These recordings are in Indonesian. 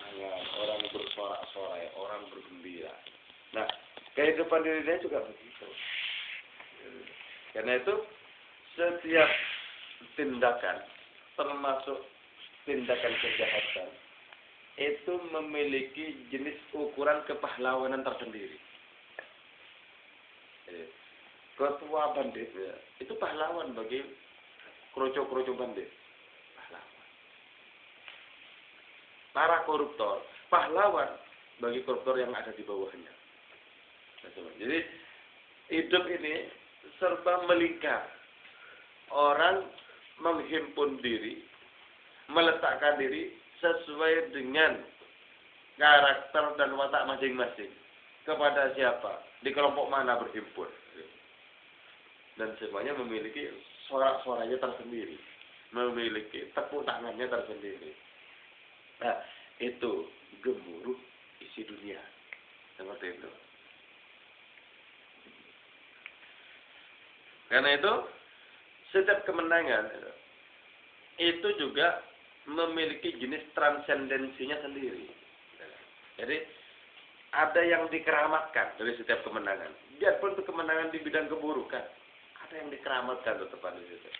bersemangat, orang bersorak-sorai, orang bergembira. Nah, kehidupan dirinya juga begitu. Karena itu setiap tindakan, termasuk tindakan kejahatan, itu memiliki jenis ukuran kepahlawanan tersendiri. Ketua bandit ya, itu pahlawan bagi kroco-kroco bandit. Pahlawan. Para koruptor, pahlawan bagi koruptor yang ada di bawahnya. Jadi hidup ini serba melingkar. Orang menghimpun diri, meletakkan diri sesuai dengan karakter dan watak masing-masing. Kepada siapa? Di kelompok mana berhimpun? Dan semuanya memiliki sorak-soranya tersendiri, memiliki tepuk tangannya tersendiri. Nah, itu gemuruh isi dunia. Seperti itu. Karena itu, setiap kemenangan itu juga memiliki jenis transendensinya sendiri. Jadi, ada yang dikeramatkan dari setiap kemenangan. Biarpun itu kemenangan di bidang keburukan, ada yang dikeramatkan tetap di situ.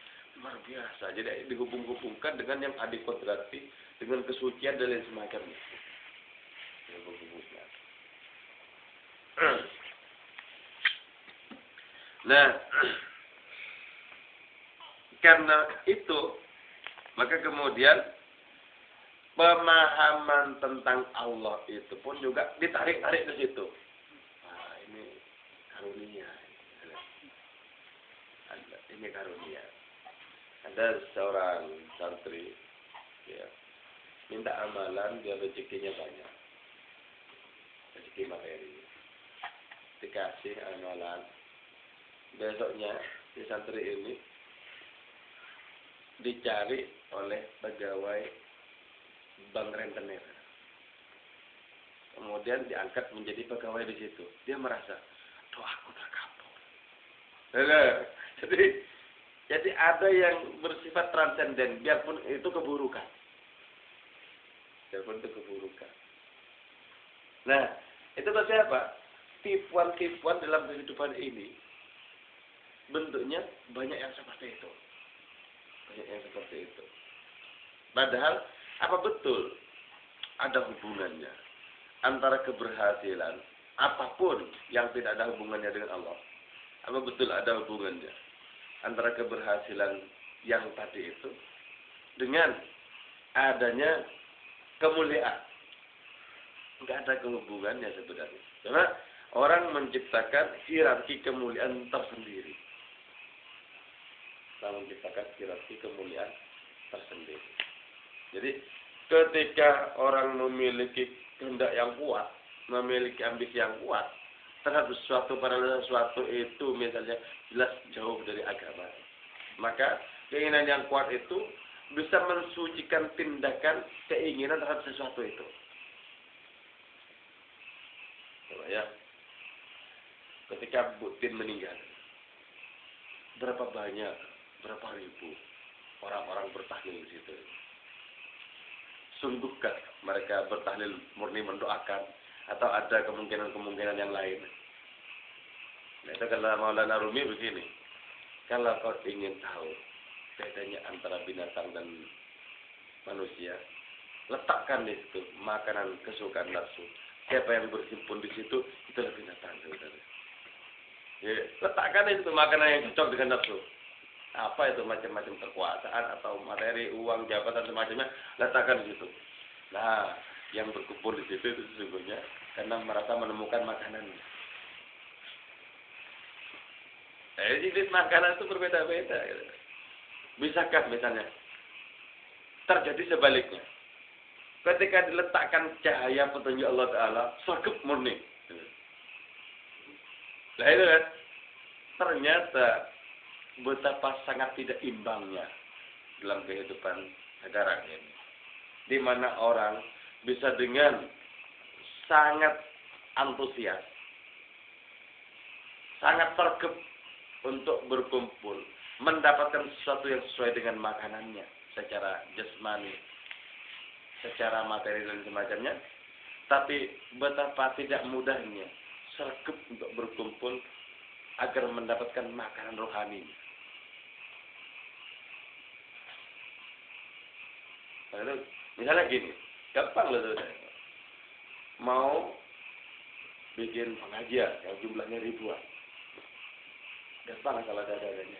Luar biasa. Jadi dihubung-hubungkan dengan yang adikodrati, dengan kesucian dan lain semacamnya. Dihubung-hubungkan. Nah, karena itu, maka kemudian pemahaman tentang Allah itu pun juga ditarik-tarik ke situ. Nah, ini karunia. Ini karunia. Ada seorang santri, ya, minta amalan biar rezekinya banyak, rezeki materi. Dikasih amalan. Besoknya si santri ini dicari oleh pegawai bank rentenir. Kemudian diangkat menjadi pegawai di situ. Dia merasa, doaku terkabul. Jadi ada yang bersifat transenden, biarpun itu keburukan. Biarpun itu keburukan. Nah, itu tadi apa? Tipuan-tipuan dalam kehidupan ini bentuknya banyak yang seperti itu. Banyak yang seperti itu. Padahal apa betul ada hubungannya antara keberhasilan apapun yang tidak ada hubungannya dengan Allah? Apa betul ada hubungannya antara keberhasilan yang tadi itu dengan adanya kemuliaan? Enggak ada hubungannya sebenarnya. Karena orang menciptakan hierarki kemuliaan tersendiri. Orang menciptakan hierarki kemuliaan tersendiri. Jadi ketika orang memiliki kehendak yang kuat, memiliki ambisi yang kuat terhadap sesuatu, padahal sesuatu itu misalnya jelas jauh dari agama, maka keinginan yang kuat itu bisa mensucikan tindakan keinginan terhadap sesuatu itu. Coba ya, ketika Butin meninggal, berapa banyak, berapa ribu orang-orang bertahlil di situ. Sungguhkah mereka bertahlil murni mendoakan atau ada kemungkinan-kemungkinan yang lain? Nah, itu kalau Maulana Rumi begini, kalau kau ingin tahu bedanya antara binatang dan manusia, letakkan di situ makanan kesukaan nafsu. Siapa yang berhimpun di situ, itulah binatang. Ya, letakkan di situ makanan yang cocok dengan nafsu. Apa itu macam-macam kekuasaan atau materi, uang, jabatan semacamnya, letakkan di situ. Nah, yang berkumpul di situ itu sesungguhnya karena merasa menemukan makanan. Jadi makanan itu berbeda-beda. Bisakah misalnya terjadi sebaliknya? Ketika diletakkan cahaya petunjuk Allah Ta'ala, sergap murni. Nah itu kan, ternyata betapa sangat tidak imbangnya dalam kehidupan sekarang ini. Di mana orang bisa dengan sangat antusias, sangat sergap untuk berkumpul, mendapatkan sesuatu yang sesuai dengan makanannya secara jasmani. secara materi dan semacamnya, tapi betapa tidak mudahnya sergap untuk berkumpul agar mendapatkan makanan rohani. Lalu, misalnya gini, gampang loh saudara. Mau bikin pengajian yang jumlahnya ribuan, gampang kalau ada adanya.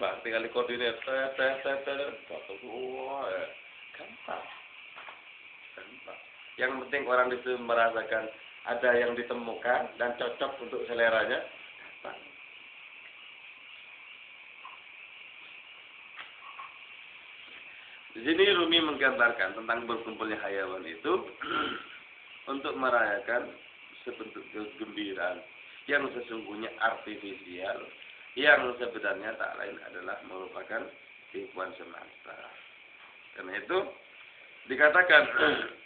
Bang, tinggal koordinat, gampang. Yang penting orang itu merasakan ada yang ditemukan dan cocok untuk seleranya, gampang. Di sini Rumi menggambarkan tentang berkumpulnya hayawan itu untuk merayakan sebentuk kegembiraan yang sesungguhnya artifisial, yang sebenarnya tak lain adalah merupakan tipuan semesta. Karena itu dikatakan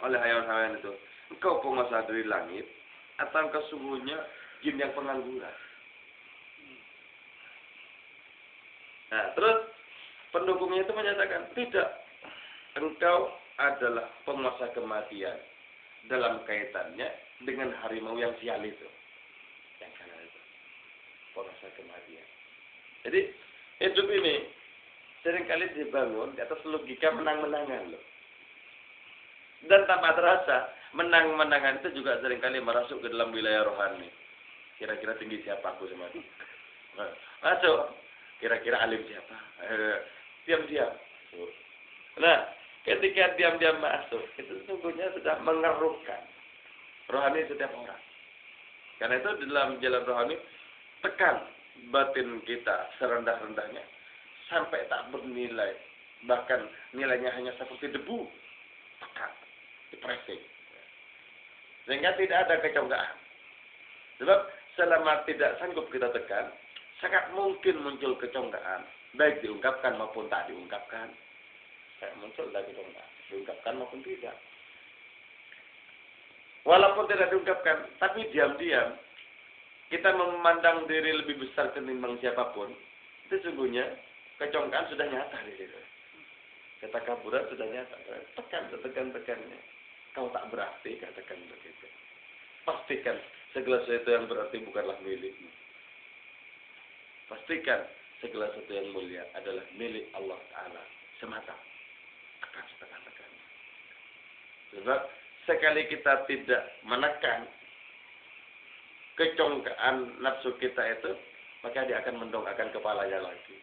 oleh hayawan-hayawan itu, engkau penguasa dari langit atau sesungguhnya jin yang pengangguran. Nah, terus pendukungnya itu menyatakan, tidak, engkau adalah penguasa kematian dalam kaitannya dengan harimau yang sial itu. Yang kanan itu. Penguasa kematian. Jadi, hidup ini seringkali dibangun di atas logika menang-menangan loh. Dan tanpa terasa, menang-menangan itu juga seringkali merasuk ke dalam wilayah rohani. Kira-kira tinggi siapa aku sama dia? Masuk. Kira-kira alim siapa? Diam-diam. Nah, ketika diam-diam masuk, itu sesungguhnya sudah mengeruhkan rohani setiap orang. Karena itu dalam jalan rohani, tekan batin kita serendah-rendahnya sampai tak bernilai, bahkan nilainya hanya seperti debu. Tekan, depresi. Sehingga tidak ada kecongkaan. Sebab selama tidak sanggup kita tekan, sangat mungkin muncul kecongkaan, baik diungkapkan maupun tak diungkapkan. Muncul dari kecongkaan, diungkapkan maupun tidak. Walaupun tidak diungkapkan, tapi diam-diam kita memandang diri lebih besar ketimbang siapapun, itu sesungguhnya kecongkaan sudah nyata di situ. Ketakaburan sudah nyata. Tekannya. Kau tak berarti, katakan begitu. Pastikan segala sesuatu yang berarti bukanlah milikmu. Pastikan segala sesuatu yang mulia adalah milik Allah Ta'ala semata. Tekan. Sebab sekali kita tidak menekan kecongkaan nafsu kita itu, maka dia akan mendongakkan kepalanya lagi.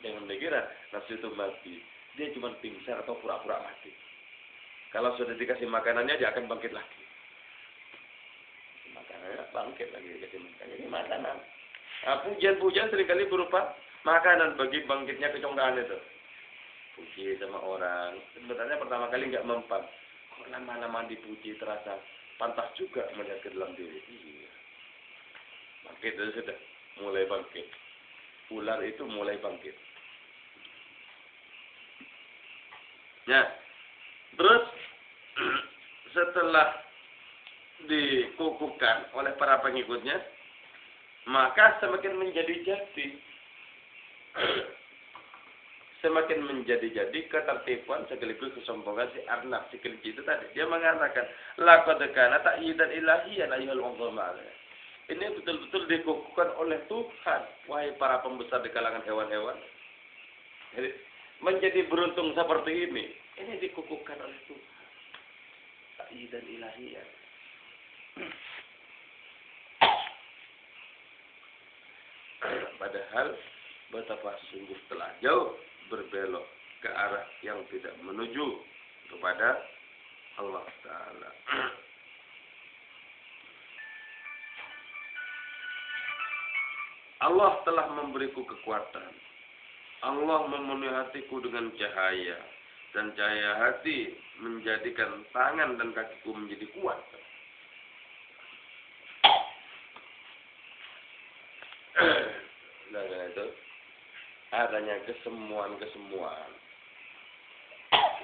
Jangan dikira nafsu itu mati. Dia cuma pingsan atau pura-pura mati. Kalau sudah dikasih makanannya, dia akan bangkit lagi. Makanannya bangkit lagi dikasih makanannya. Ini makanan. Nah, pujian-pujian seringkali berupa makanan bagi bangkitnya kecongkaan itu. Puji sama orang. Sebenarnya pertama kali nggak mempan. Kok lama-lama dipuji terasa pantas juga melihat ke dalam diri. Iya. Bangkit itu sudah mulai bangkit. Ular itu mulai bangkit. Ya, terus setelah dikukuhkan oleh para pengikutnya, maka semakin menjadi-jadi. Semakin menjadi-jadi ketertipuan sekaligus kesombongan si Arnab, si kelinci itu tadi. Dia mengatakan, laqad kana ta'yidan ilahiyan ayyuhal ulama. Ini betul-betul dikukuhkan oleh Tuhan, wahai para pembesar di kalangan hewan-hewan. Jadi, menjadi beruntung seperti ini dikukuhkan oleh Tuhan. Ta'yidan ilahiyan. Padahal betapa sungguh telah jauh berbelok ke arah yang tidak menuju kepada Allah Ta'ala. Allah telah memberiku kekuatan. Allah memenuhi hatiku dengan cahaya. Dan cahaya hati menjadikan tangan dan kakiku menjadi kuat. Nah, karena itu adanya kesemuan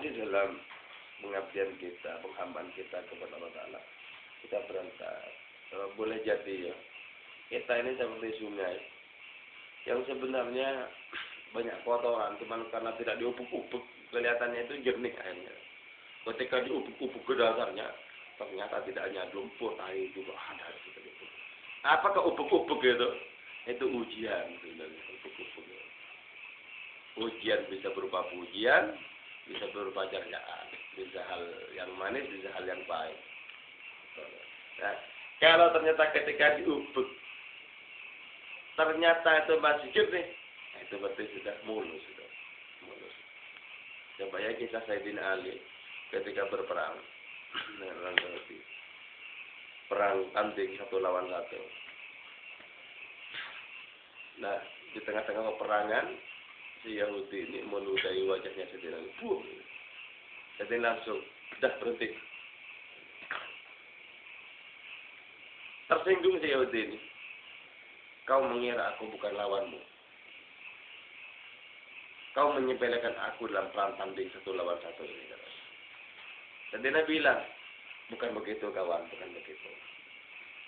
ini dalam pengabdian kita, penghambaan kita kepada Allah Ta'ala. Kita berantak. Boleh jadi ya, kita ini seperti sungai yang sebenarnya banyak kotoran, cuman karena tidak diupuk-upuk kelihatannya itu jernih airnya. Ketika diubuk-ubuk ke dasarnya, ternyata tidak hanya lumpur, air juga ada di situ. Apakah ubuk-ubuk itu? Itu ujian sebenarnya. Ubuk-ubuk. Ujian bisa berupa pujian, bisa berupa cercaan, bisa hal yang manis, bisa hal yang pahit. Nah, kalau ternyata ketika diubuk, ternyata itu masih jernih, itu berarti sudah mulus. Coba ya kisah Sayyidina Ali ketika berperang, perang tanding 1 lawan 1. Nah, di tengah-tengah peperangan, si Yahudi ini meludahi wajahnya Sayyidina Ali. Jadi langsung, dah berhenti. Tersinggung si Yahudi ini. Kau mengira aku bukan lawanmu. Kau menyepelekan aku dalam perang tanding 1 lawan 1 ini. Dan dia bilang, bukan begitu kawan, bukan begitu.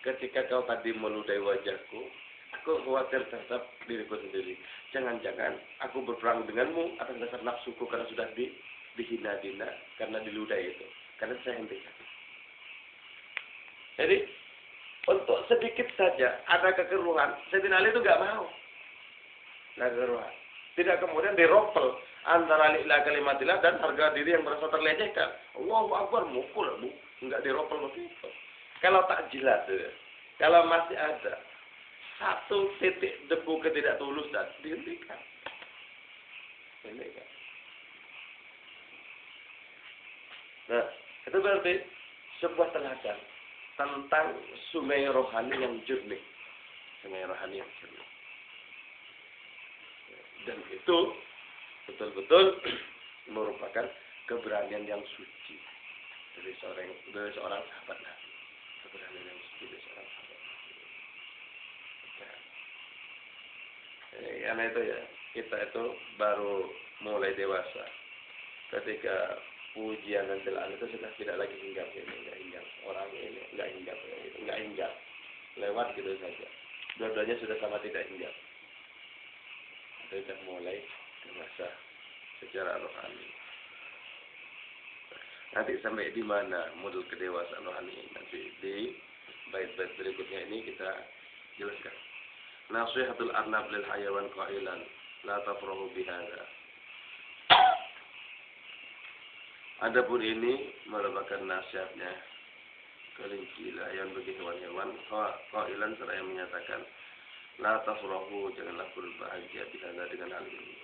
Ketika kau tadi meludahi wajahku, aku khawatir terhadap diriku sendiri. Jangan-jangan aku berperang denganmu atas dasar nafsuku karena sudah dihina-hina, karena diludahi itu. Karena saya hentikan. Jadi, untuk sedikit saja ada kekeruhan, Sayyidina Ali itu nggak mau. Nggak kekeruhan. Tidak kemudian diropel antara li'la kalimatillah dan harga diri yang merasa terlecehkan. Allahu Akbar, mukul, Bu. Enggak diropel begitu. Kalau tak jelas, kalau masih ada satu titik debu ketidaktulusan, dihentikan. Nah, itu berarti sebuah teladan tentang sungai rohani yang jernih. Sungai rohani yang jernih. Dan itu betul-betul merupakan keberanian yang suci dari seorang sahabat Nabi. Keberanian yang suci dari seorang sahabat Nabi. Karena itu ya, kita itu baru mulai dewasa. Ketika pujian dan celaan itu sudah tidak lagi hinggap ini, enggak hinggap. Orang ini enggak hinggap. Lewat gitu saja. Dua-duanya sudah sama tidak hinggap. Sudah mulai dewasa secara rohani. Nanti sampai di mana model kedewasaan rohani? Nanti di bait-bait berikutnya ini kita jelaskan. Nasihatul arnab lil hayawan qailan la tafrahu bihadza. Adapun ini merupakan nasihatnya kelinci layan bagi hewan-hewan qailan seraya menyatakan la tafrahu, janganlah berbahagia bihadza dengan hal ini.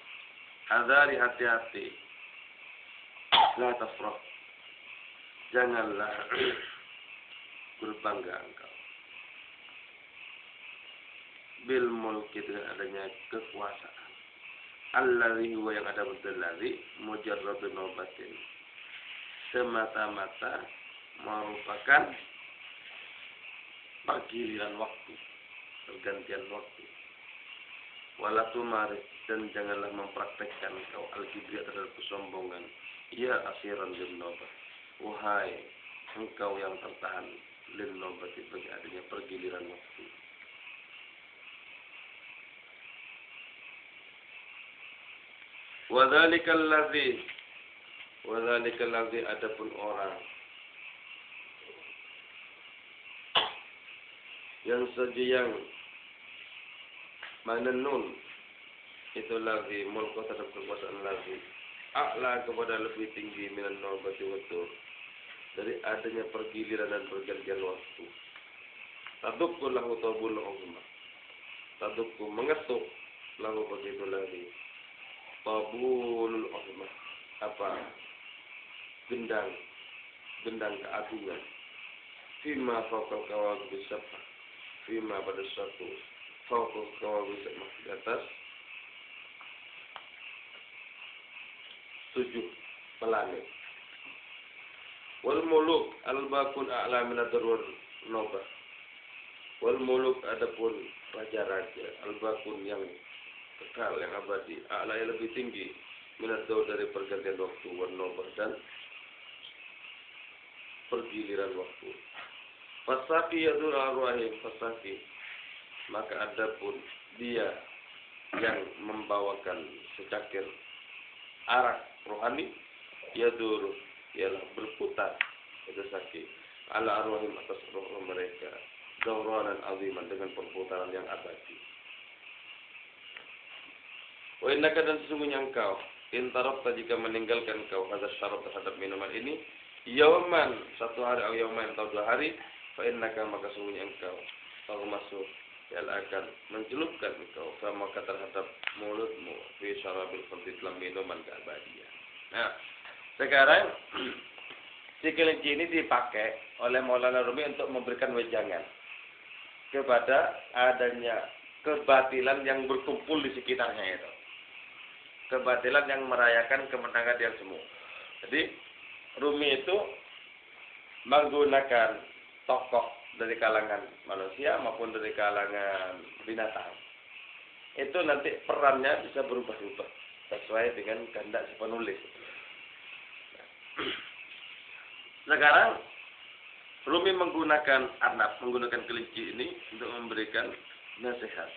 Hadzari, hati-hati. La tafrah, janganlah berbangga engkau bil mulki, dengan adanya kekuasaan. Alladzi huwa, yang ada betul ladzi mujarradun naubatin, semata-mata merupakan pergiliran waktu, pergantian waktu. Wala tumaris, dan janganlah mempraktekkan engkau al-kibri terhadap kesombongan. Ya asiran lin naubat, wahai engkau yang tertahan lin naubat, bagi adanya pergiliran waktu. Wadzalikal ladzi, adapun orang yang sejiyang manenun itu ladzi mulku terhadap kekuasaan ladzi a'la, kepada lebih tinggi minan naubati watur, dari adanya pergiliran dan pergantian waktu. Tadukku lahu tabul uzma, tadukku mengetuk lahu begitu lagi tabul uzma, apa gendang keagungan. Fima fawqa kawabis sabah, fima pada suatu fawqa kawabis sabah, di atas 7 planet. Wal muluk al-bakun a'la min ad-darwar nobah. Wal muluk, adapun raja-raja al-bakun yang kekal, yang abadi, a'la, yang lebih tinggi min ad-darwar, dari pergantian waktu, wan nobah, dan pergiliran waktu. Fasaki yadur arwahim, fasaki, maka adapun dia yang membawakan secakir arak rohani, yadur, ialah berputar, itu sakit. Ala arwahim atas roh mereka, dawranan aziman dengan perputaran yang abadi. Wa innaka dan sesungguhnya engkau, intarabta jika meninggalkan kau hadza syarab terhadap minuman ini, yauman satu hari atau yauman atau 2 hari, fa innaka maka sesungguhnya engkau tahu masuk yang akan mencelupkan engkau sama terhadap mulutmu fi syarabil khuldi dalam minuman keabadian. Nah, sekarang si kelinci ini dipakai oleh Maulana Rumi untuk memberikan wejangan kepada adanya kebatilan yang berkumpul di sekitarnya itu. Kebatilan yang merayakan kemenangan yang semu. Jadi Rumi itu menggunakan tokoh dari kalangan manusia maupun dari kalangan binatang. Itu nanti perannya bisa berubah-ubah sesuai dengan kehendak si penulis. Sekarang Rumi menggunakan menggunakan kelinci ini untuk memberikan nasihat.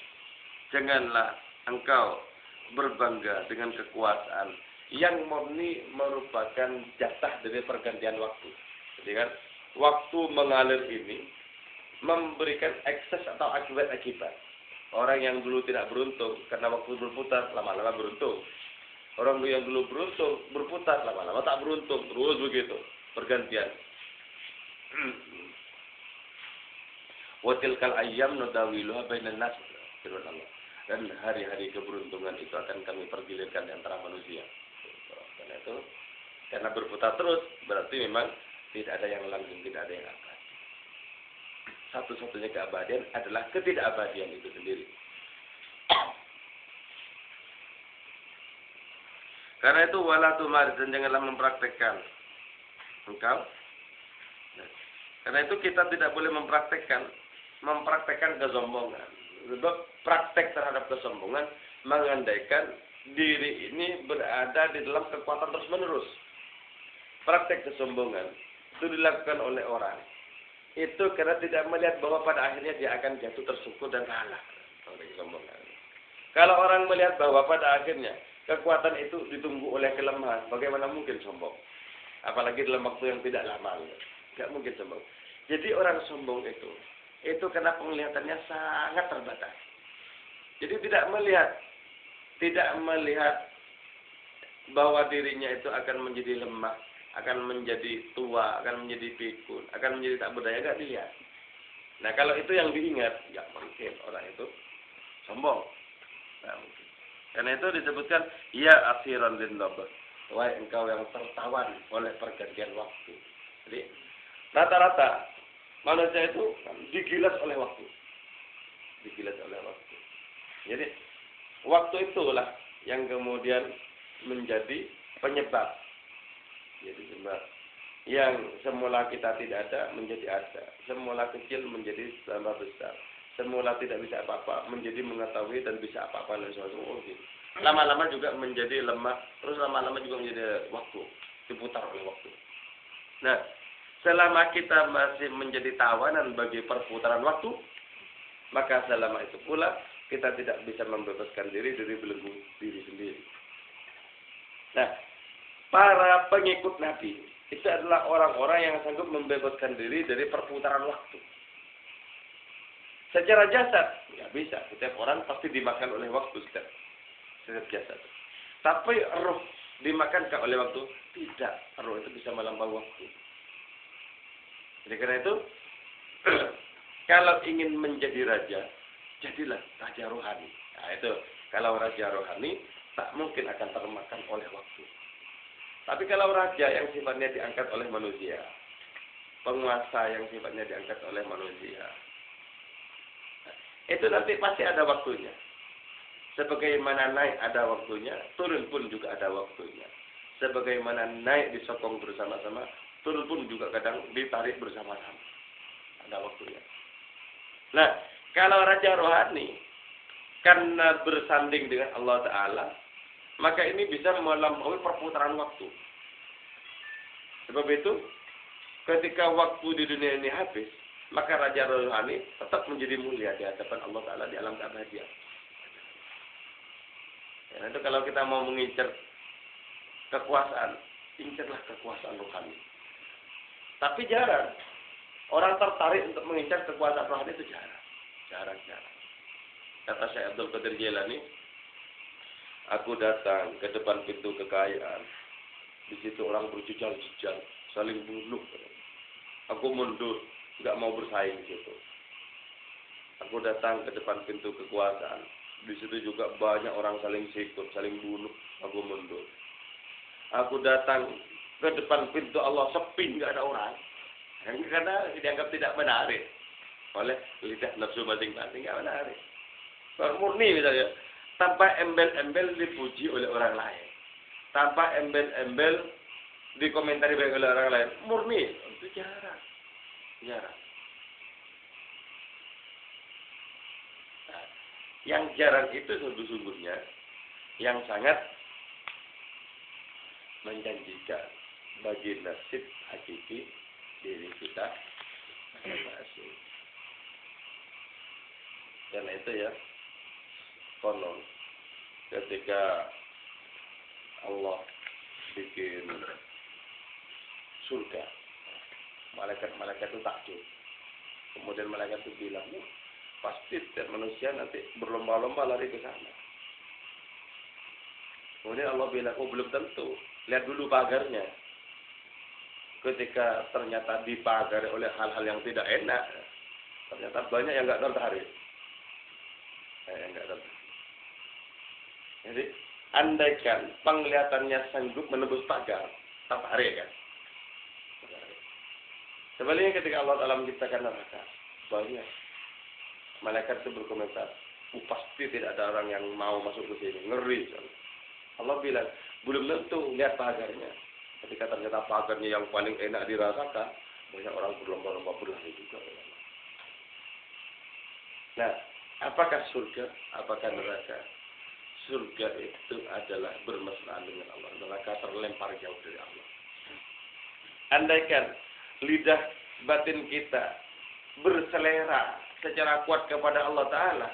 Janganlah engkau berbangga dengan kekuasaan yang murni merupakan jatah dari pergantian waktu. Jadi kan waktu mengalir ini memberikan ekses atau akibat-akibat. Orang yang dulu tidak beruntung karena waktu berputar lama-lama beruntung. Orang yang dulu beruntung berputar lama-lama tak beruntung, terus begitu pergantian. Wa tilkal ayyam nudawiluha bainan nas. Firman Allah. Dan hari-hari keberuntungan itu akan kami pergilirkan di antara manusia. Karena berputar terus, berarti memang tidak ada yang langgeng, tidak ada yang abadi. Satu-satunya keabadian adalah ketidakabadian itu sendiri. Karena itu wala tumar, dan janganlah mempraktekkan engkau. Karena itu kita tidak boleh mempraktekkan kesombongan. Sebab praktek terhadap kesombongan mengandaikan diri ini berada di dalam kekuatan terus-menerus. Praktek kesombongan itu dilakukan oleh orang. Itu karena tidak melihat bahwa pada akhirnya dia akan jatuh tersungkur dan kalah. Kesombongan. Kalau orang melihat bahwa pada akhirnya kekuatan itu ditunggu oleh kelemahan, bagaimana mungkin sombong? Apalagi dalam waktu yang tidak lama. Tidak mungkin sombong. Jadi orang sombong itu karena penglihatannya sangat terbatas. Jadi tidak melihat bahwa dirinya itu akan menjadi lemah, akan menjadi tua, akan menjadi pikun, akan menjadi tak berdaya, tidak dilihat. Nah kalau itu yang diingat, ya mungkin orang itu sombong. Nah, mungkin. Karena itu disebutkan, ya akhiran lindabah, wahai engkau yang tertawan oleh pergantian waktu. Jadi rata-rata manusia itu digilas oleh waktu. Digilas oleh waktu. Jadi waktu itulah yang kemudian menjadi penyebab. Jadi sebab yang semula kita tidak ada menjadi ada. Semula kecil menjadi tambah besar. Semula tidak bisa apa-apa menjadi mengetahui dan bisa apa-apa dan sesuatu. Gitu. Lama-lama juga menjadi lemah. Terus lama-lama juga menjadi waktu. Diputar oleh waktu. Nah, selama kita masih menjadi tawanan bagi perputaran waktu, maka selama itu pula kita tidak bisa membebaskan diri dari belenggu diri sendiri. Nah, para pengikut Nabi itu adalah orang-orang yang sanggup membebaskan diri dari perputaran waktu. Secara jasad, ya bisa. Setiap orang pasti dimakan oleh waktu setiap jasad. Tapi roh dimakankah oleh waktu? Tidak. Roh itu bisa melampaui waktu. Jadi karena itu, kalau ingin menjadi raja, jadilah raja rohani. Nah itu, kalau raja rohani, tak mungkin akan termakan oleh waktu. Tapi kalau raja yang sifatnya diangkat oleh manusia, penguasa yang sifatnya diangkat oleh manusia, itu nanti pasti ada waktunya. Sebagaimana naik ada waktunya, turun pun juga ada waktunya. Sebagaimana naik disokong bersama-sama, turun pun juga kadang ditarik bersama-sama. Ada waktunya. Nah, kalau raja rohani, karena bersanding dengan Allah Ta'ala, maka ini bisa melampaui perputaran waktu. Sebab itu, ketika waktu di dunia ini habis, maka raja rohani tetap menjadi mulia di hadapan Allah Ta'ala di alam keabadian. Ya, itu kalau kita mau mengincar kekuasaan, incarlah kekuasaan rohani. Tapi jarang orang tertarik untuk mengincar kekuasaan rohani itu jarang. Kata Syekh Abdul Qadir Jailani, aku datang ke depan pintu kekayaan. Di situ orang berjejal-jejal, saling bunuh. Aku mundur, nggak mau bersaing di situ. Aku datang ke depan pintu kekuasaan. Di situ juga banyak orang saling sikut, saling bunuh. Aku mundur. Aku datang ke depan pintu Allah, sepi, nggak ada orang. Karena dianggap tidak menarik oleh lidah nafsu masing-masing, nggak menarik. Kalau murni misalnya, tanpa embel-embel dipuji oleh orang lain, tanpa embel-embel dikomentari oleh orang lain, murni itu jarang. Nah, yang jarang itu sesungguhnya yang sangat menjanjikan bagi nasib hakiki diri kita masing-masing. Karena itu ya, konon ketika Allah bikin surga, malaikat-malaikat itu takjub. Kemudian malaikat itu bilang, pasti setiap manusia nanti berlomba-lomba lari ke sana. Kemudian Allah bilang, belum tentu. Lihat dulu pagarnya. Ketika ternyata dipagari oleh hal-hal yang tidak enak, ternyata banyak yang nggak tertarik. Jadi, andaikan penglihatannya sanggup menembus pagar, tertarik kan? Sebaliknya ketika Allah Ta'ala menciptakan neraka, banyak malaikat itu berkomentar, pasti tidak ada orang yang mau masuk ke sini, ngeri. Allah bilang, belum tentu, lihat pagarnya. Ketika ternyata pagarnya yang paling enak dirasakan, banyak orang berlomba-lomba berlari juga. Nah, apakah surga? Apakah neraka? Surga itu adalah bermesraan dengan Allah. Neraka terlempar jauh dari Allah. Andaikan lidah batin kita berselera secara kuat kepada Allah Ta'ala,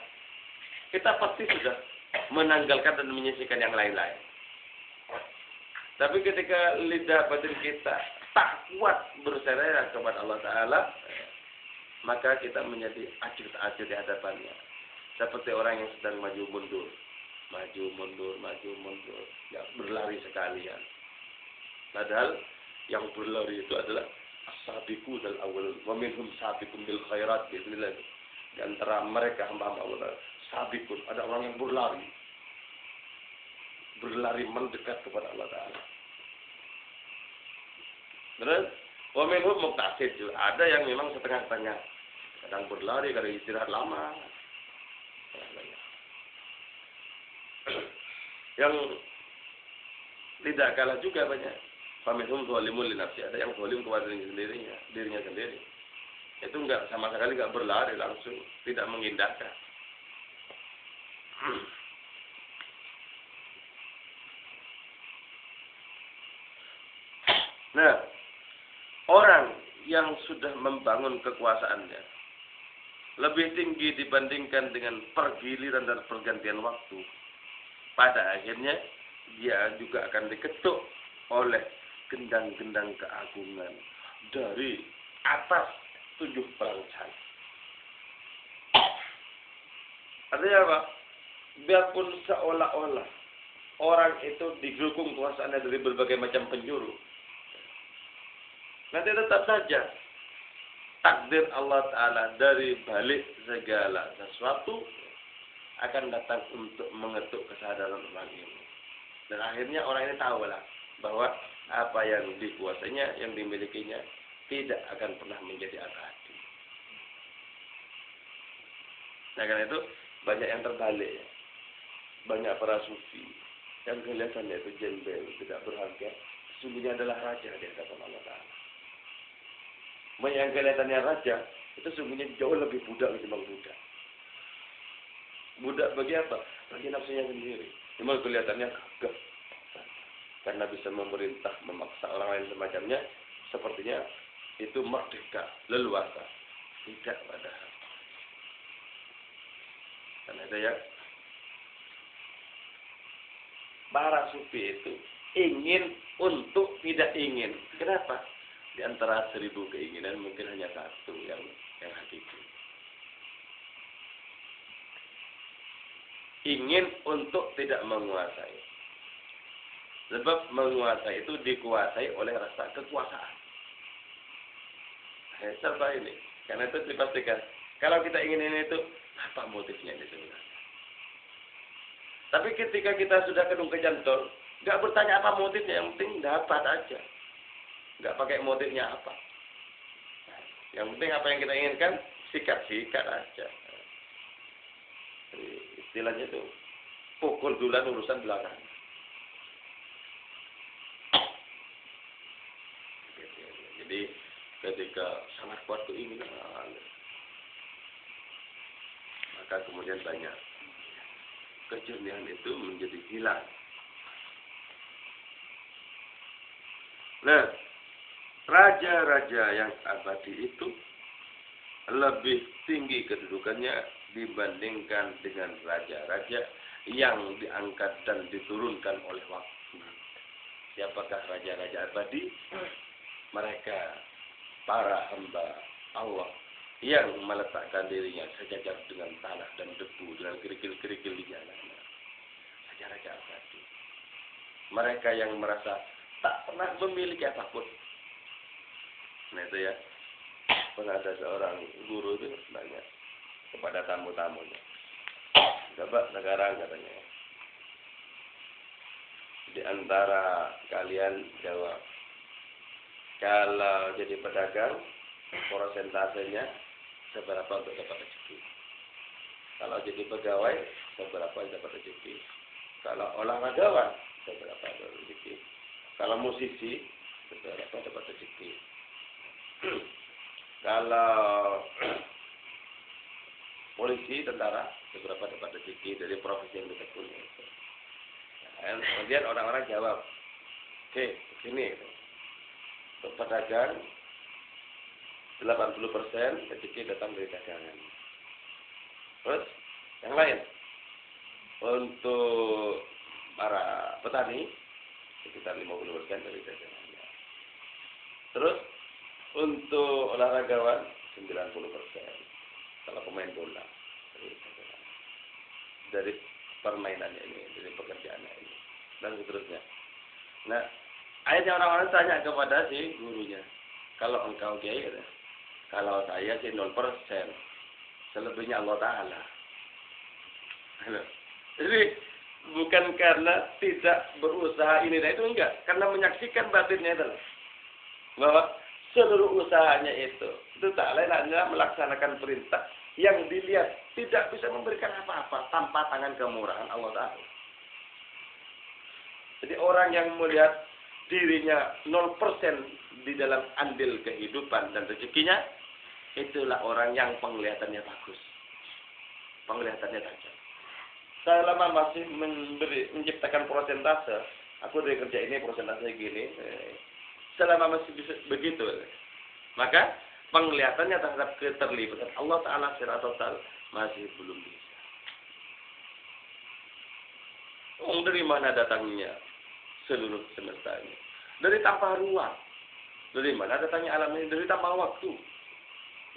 kita pasti sudah menanggalkan dan menyisihkan yang lain-lain. Tapi ketika lidah batin kita tak kuat berselera kepada Allah Ta'ala, maka kita menjadi ajir-ajir di hadapannya. Seperti orang yang sedang maju mundur, nggak berlari sekalian. Padahal yang berlari itu adalah as-sabiqun al-awwalun, wa minhum sabiqun bil khairat, bismillah. Di antara mereka hamba-hamba Allah, sabiqun, ada orang yang berlari mendekat kepada Allah Ta'ala. Terus, wa minhum muqtasid, ada yang memang setengah-setengah, kadang berlari, kadang istirahat lama. Yang tidak kalah juga banyak. Faminhum zalimun li nafsi, ada yang zalim kepada dirinya sendiri. Itu enggak sama sekali enggak berlari, langsung tidak mengindahkan. Nah, orang yang sudah membangun kekuasaannya lebih tinggi dibandingkan dengan pergiliran dan pergantian waktu, pada akhirnya dia juga akan diketuk oleh gendang-gendang keagungan dari atas 7 perancang. Artinya apa? Biarpun seolah-olah orang itu digerukung kuasaannya dari berbagai macam penjuru, nanti tetap saja takdir Allah Ta'ala dari balik segala sesuatu akan datang untuk mengetuk kesadaran orang ini. Dan akhirnya orang ini tahulah bahwa apa yang dikuasainya, yang dimilikinya tidak akan pernah menjadi abadi. Nah, karena itu banyak yang terbalik ya. Banyak para sufi yang kelihatannya itu jembel, tidak berharga, sesungguhnya adalah raja di hadapan Allah Ta'ala. Banyak yang kelihatannya raja, itu sesungguhnya jauh lebih budak ketimbang budak. Budak bagi apa? Bagi nafsunya sendiri. Memang kelihatannya gagah, karena bisa memerintah, memaksa orang lain semacamnya, sepertinya itu merdeka, leluasa. Tidak padahal. Karena itu ya, para sufi itu ingin untuk tidak ingin. Kenapa? Di antara 1000 keinginan mungkin hanya satu yang hakiki. Ingin untuk tidak menguasai. Sebab menguasai itu dikuasai oleh rasa kekuasaan. Serba ini. Karena itu dipastikan. Kalau kita ingin ini itu, apa motifnya ini sebenarnya? Tapi ketika kita sudah kedung kejantol, nggak bertanya apa motifnya, yang penting dapat aja. Nggak pakai motifnya apa. Yang penting apa yang kita inginkan, sikat aja. Jadi, istilahnya itu, pukul dulan urusan belakang. Jadi, ketika sangat kuat keinginan, maka kemudian banyak kejernihan itu menjadi hilang. Nah, raja-raja yang abadi itu lebih tinggi kedudukannya dibandingkan dengan raja-raja yang diangkat dan diturunkan oleh waktu. Siapakah raja-raja abadi? Mereka para hamba Allah yang meletakkan dirinya sejajar dengan tanah dan debu, dengan kerikil-kerikil di jalannya. Raja-raja abadi. Mereka yang merasa tak pernah memiliki apapun. Nah itu ya. Pernah ada seorang guru itu nanya kepada tamu-tamunya. Coba sekarang katanya. Di antara kalian jawab. Kalau jadi pedagang, prosentasenya seberapa untuk dapat rezeki? Kalau jadi pegawai, seberapa dapat rezeki? Kalau olahragawan, seberapa dapat rezeki? Kalau musisi, seberapa dapat rezeki? Kalau polisi, tentara, seberapa dapat rezeki dari profesi yang ditekuni? Nah, kemudian orang-orang jawab, oke, begini. Untuk pedagang, 80% rezeki datang dari dagangan. Terus, yang lain. Untuk para petani, sekitar 50% dari dagangannya. Terus, untuk olahragawan, 90%. Kalau pemain bola, dari permainannya ini, dari pekerjaannya ini. Dan seterusnya. Nah, akhirnya orang-orang tanya kepada si gurunya. Kalau engkau kiai, kalau saya sih 0%. Selebihnya Allah Ta'ala. Jadi, bukan karena tidak berusaha ini dan itu, enggak. Karena menyaksikan batinnya itu. Bahwa seluruh usahanya itu tak lain adalah melaksanakan perintah yang dilihat tidak bisa memberikan apa-apa tanpa tangan kemurahan Allah Ta'ala. Jadi orang yang melihat dirinya 0% di dalam andil kehidupan dan rezekinya, itulah orang yang penglihatannya bagus. Penglihatannya tajam. Selama masih menciptakan prosentase, aku dari kerja ini prosentase gini, selama masih bisa begitu, maka penglihatannya terhadap keterlibatan Allah Ta'ala secara total masih belum bisa. Dari mana datangnya seluruh semesta ini? Dari tanpa ruang. Dari mana datangnya alam ini? Dari tanpa waktu.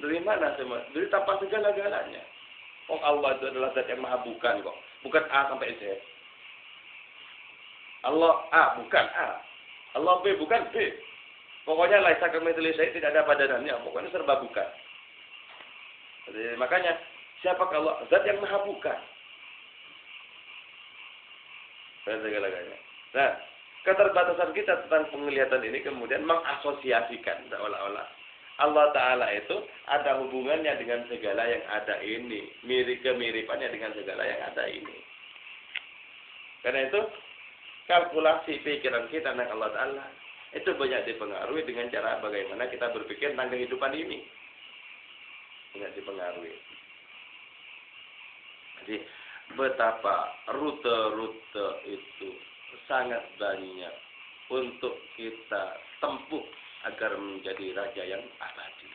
Dari mana semua? Dari tanpa segala-galanya. Allah itu adalah zat yang maha bukan kok. Bukan A sampai Z. Allah A bukan A. Allah B bukan B. Pokoknya laisa kamitslihi syai', tidak ada padanannya. Pokoknya serba bukan. Jadi makanya siapa kalau zat yang maha bukan? Segala-galanya. Nah, keterbatasan kita tentang penglihatan ini kemudian mengasosiasikan seolah-olah Allah Ta'ala itu ada hubungannya dengan segala yang ada ini. Kemiripannya dengan segala yang ada ini. Karena itu, kalkulasi pikiran kita tentang Allah Ta'ala itu banyak dipengaruhi dengan cara bagaimana kita berpikir tentang kehidupan ini. Banyak dipengaruhi. Jadi, betapa rute-rute itu sangat banyak untuk kita tempuh agar menjadi raja yang abadi.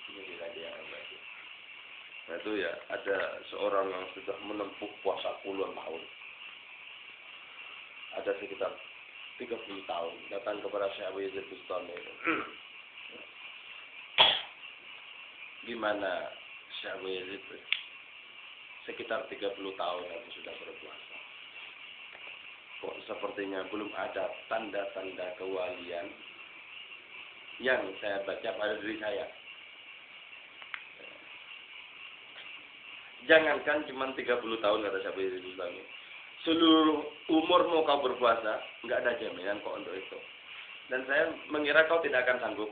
Menjadi raja yang abadi. Nah itu ya, ada seorang yang sudah menempuh puasa puluhan tahun. ada sekitar 30 tahun datang kepada Syekh Abu Yazid Bustami. Gimana Syekh Abu Yazid? Sekitar 30 tahun aku sudah berpuasa. Kok sepertinya belum ada tanda-tanda kewalian yang saya baca pada diri saya. Jangankan cuma 30 tahun kata Syekh Abu Yazid Bustami. Seluruh umurmu kau berpuasa, nggak ada jaminan kok untuk itu. Dan saya mengira kau tidak akan sanggup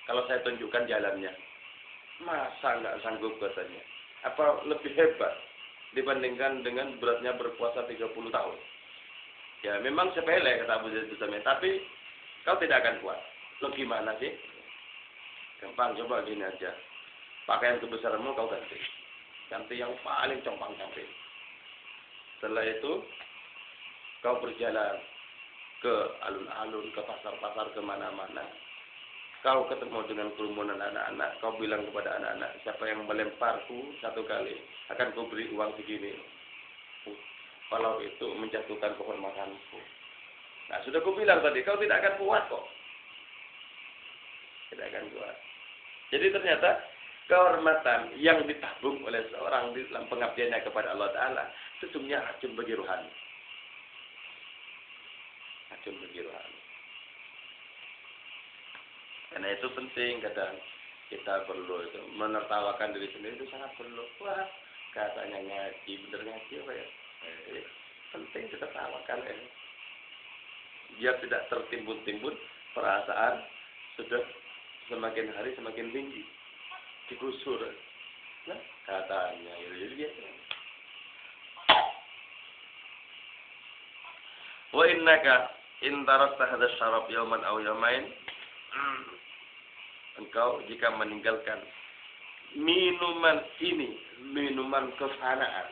kalau saya tunjukkan jalannya. Masa nggak sanggup katanya? Apa lebih hebat dibandingkan dengan beratnya berpuasa 30 tahun? Ya memang sepele kata Abu Yazid Bustami, tapi kau tidak akan kuat. Lo gimana sih? Gampang, coba gini aja. Pakaian kebesaranmu kau ganti. Ganti yang paling compang-camping. Setelah itu kau berjalan ke alun-alun, ke pasar-pasar, kemana-mana. Kau ketemu dengan kerumunan anak-anak. Kau bilang kepada anak-anak, siapa yang melemparku satu kali akan kau beri uang segini. Kalau itu menjatuhkan kehormatanku. Nah sudah kau bilang tadi, kau tidak akan kuat kok. Tidak akan kuat. Jadi ternyata kehormatan yang ditabung oleh seorang di dalam pengabdiannya kepada Allah Ta'ala sesungguhnya racun bagi rohani. Racun bagi rohani. Karena itu penting kadang kita perlu itu menertawakan diri sendiri itu sangat perlu. Wah katanya ngaji, bener ngaji apa ya? Penting kita tawakan ya. Biar tidak tertimbun-timbun perasaan sudah semakin hari semakin tinggi. Digusur. Nah, katanya jadi biasa. Wa innaka in tarakta hadha syarab yawman aw yawmain, engkau jika meninggalkan minuman ini, minuman kefanaan,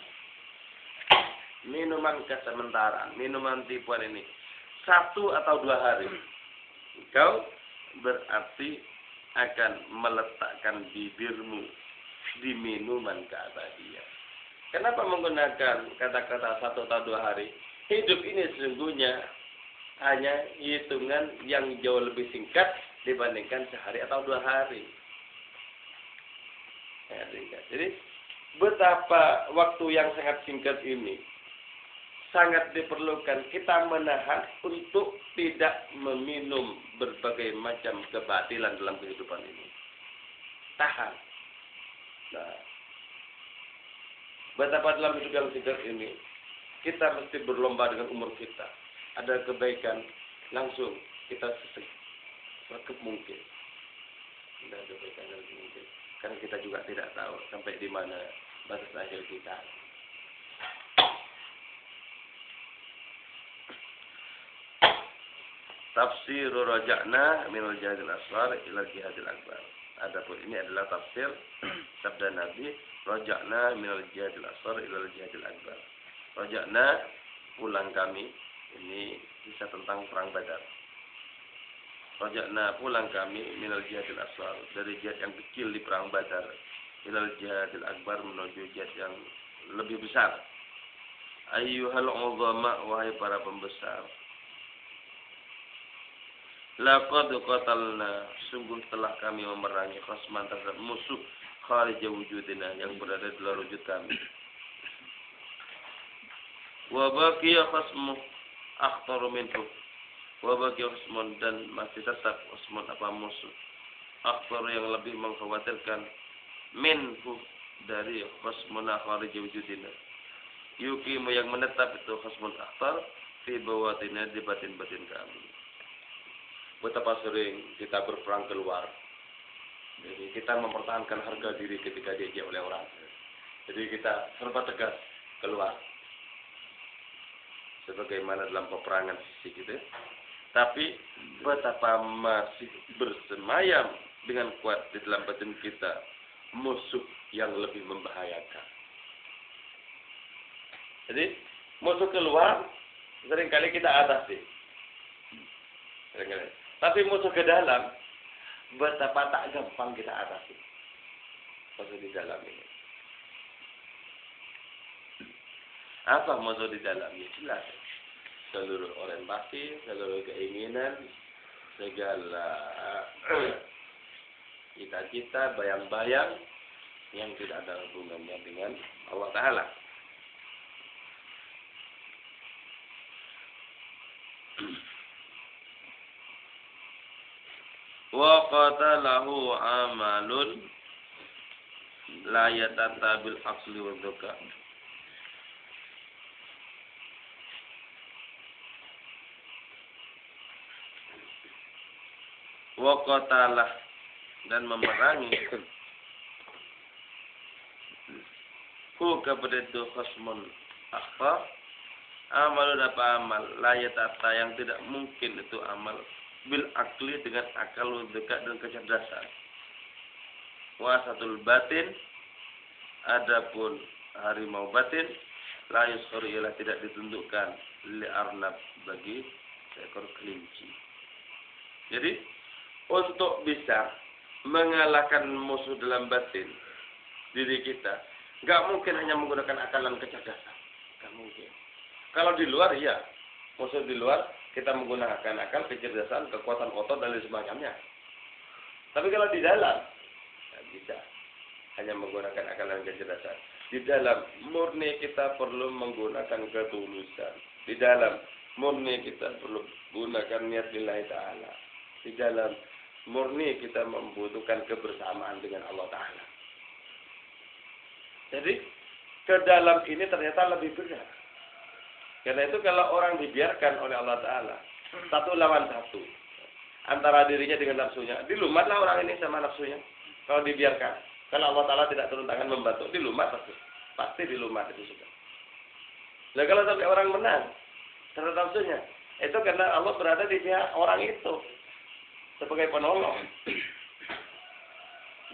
minuman kesementaraan, minuman tipuan ini 1 atau 2 hari, engkau berarti akan meletakkan bibirmu di minuman keabadian. Kenapa menggunakan kata-kata 1 atau 2 hari? Hidup ini sesungguhnya hanya hitungan yang jauh lebih singkat dibandingkan sehari atau 2 hari. Ya, singkat. Jadi betapa waktu yang sangat singkat ini sangat diperlukan kita menahan untuk tidak meminum berbagai macam kebatilan dalam kehidupan ini. Tahan. Nah, betapa dalam hidup yang singkat ini kita mesti berlomba dengan umur kita. Ada kebaikan langsung kita sekep mungkin. Ada kebaikan langsung mungkin. Karena kita juga tidak tahu sampai di mana batas akhir kita. Tafsir raja'na minal jihadil asghar ila jihadil akbar. Adapun ini adalah tafsir sabda Nabi, raja'na minal jihadil asghar ila jihadil akbar. Raja'na pulang kami, ini kisah tentang perang Badar. Raja'na pulang kami minal jihadil asghar, dari jihad yang kecil di perang Badar ila jihadil akbar menuju jihad yang lebih besar. Ayyuhal uzama, wahai para pembesar. Laqad qatalna, sungguh telah kami memerangi khasman terhadap musuh kharija wujudina yang berada di luar wujud kami. Wa baqiya khasmu akhtaru minhu. Wa baqiya khasmun, dan masih tetap khasmun apa musuh akhtaru yang lebih mengkhawatirkan minhu dari khasmun kharija wujudina. Yukimu yang menetap itu khasmun akhtar fi bawatina, di batin-batin kami. Betapa sering kita berperang keluar. Jadi kita mempertahankan harga diri ketika diajak oleh orang. Jadi kita serba tegas keluar. Sebagaimana dalam peperangan fisik gitu. Tapi betapa masih bersemayam dengan kuat di dalam batin kita musuh yang lebih membahayakan. Jadi musuh keluar seringkali kita atasi. Seringkali. Tapi musuh ke dalam, betapa tak gampang kita atasi. Musuh di dalam ini. Apa musuh di dalam? Ya jelas. seluruh orientasi, seluruh keinginan, segala cita-cita, bayang-bayang yang tidak ada hubungannya dengan Allah Ta'ala. Wa qatalahu amalun la yatatabil aqli wa dzaka. Wa qatalah dan memerangi kepada itu khasmun akhar amalun apa amal la yatata yang tidak mungkin itu amal bil akli dengan akal dekat dan kecerdasan. Wasatul batin adapun harimau batin la yuskhar ialah tidak ditundukkan li arnab bagi seekor kelinci. Jadi untuk bisa mengalahkan musuh dalam batin diri kita, nggak mungkin hanya menggunakan akal dan kecerdasan, nggak mungkin. Kalau di luar iya, musuh di luar kita menggunakan akal, kecerdasan, kekuatan otot dan lain semacamnya. Tapi kalau di dalam, nggak bisa hanya menggunakan akal dan kecerdasan. Di dalam murni kita perlu menggunakan ketulusan. Di dalam murni kita perlu menggunakan niat lillahi ta'ala. Di dalam murni kita membutuhkan kebersamaan dengan Allah Ta'ala. Jadi ke dalam ini ternyata lebih berat. Karena itu kalau orang dibiarkan oleh Allah Ta'ala satu lawan satu antara dirinya dengan nafsunya, dilumatlah orang ini sama nafsunya. Kalau dibiarkan, kalau Allah Ta'ala tidak turun tangan membantu, dilumat pasti dilumat itu sudah. Nah kalau sampai orang menang terhadap nafsunya, itu karena Allah berada di pihak orang itu sebagai penolong.